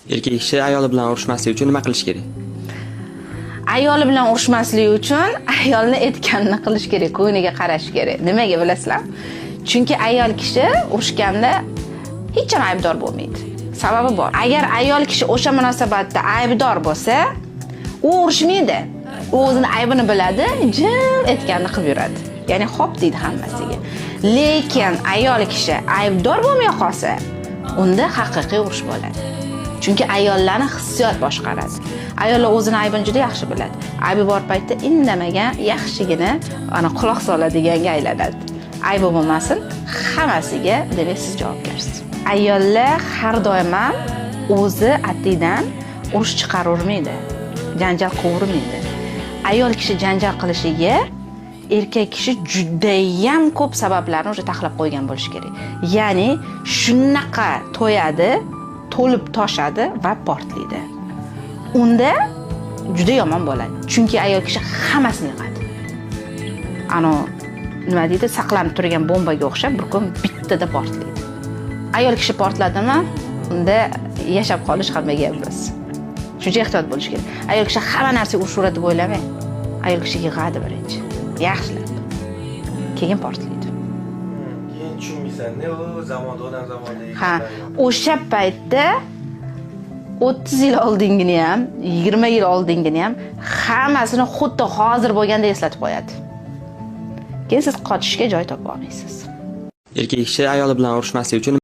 Erkak kishi ayoli bilan urushmasligi uchun nima qilish kerak? Ayoli bilan urushmasligi uchun ayolni aytganini qilish kerak, ko'ngliga qarash kerak. Nimaga bilasizlar? Chunki ayol kishi urushganda hech ham aybdor bo'lmaydi. Sababi bor. Agar ayol kishi o'sha munosabatda aybdor bo'lsa, u urushmaydi. U o'zini aybini biladi, jim aytganini qilib yuradi. Ya'ni xo'p deydi hammasiga. Lekin ayol kishi aybdor bo'lmay qolsa, unda haqiqiy urush bo'ladi. Chunki ayollarning hissiyot boshqaradi. Ayollar o'zini aybini juda yaxshi biladi. Aybi bor paytda indamagan, yaxshigina ana quloq soladiganga aylanadi. Aybi bo'lmasin, hammasiga demak siz javobgarsiz. Ayollar har doim o'zi atidan urush chiqaravermaydi, janjal qilavermaydi. Ayol kishi janjal qilishiga erkak kishi judayam ko'p sabablarni o'sha taxlab qo'ygan bo'lishi kerak. Ya'ni shunaqa to'yadi, to'lib toshadi va portlaydi. Unda juda yomon bo'ladi. Chunki ayol kishi hammasini yig'adi. Nima deydi, saqlanib turgan bombaga o'xshab bir kun bittada portlaydi. Ayol kishi portladimi, unda yashab qolish hamma gap emas. Shuncha ehtiyot bo'lish kerak. Ayol kishi hamma narsaga urushadi deb o'ylamang. Ayol kishi yig'adi birinchi. Yaxshilab. Keyin portlaydi. Keyin tushunmaysan-da, u zamonda odam zamonda. Ha, o'sha paytda 30 yil oldingini ham, 20 yil oldingini ham hammasini xuddi hozir bo'lganda eslatib qo'yadi. Keyin siz qochishga joy topa olmaysiz. Erkak kishi ayoli bilan urushmasligi uchun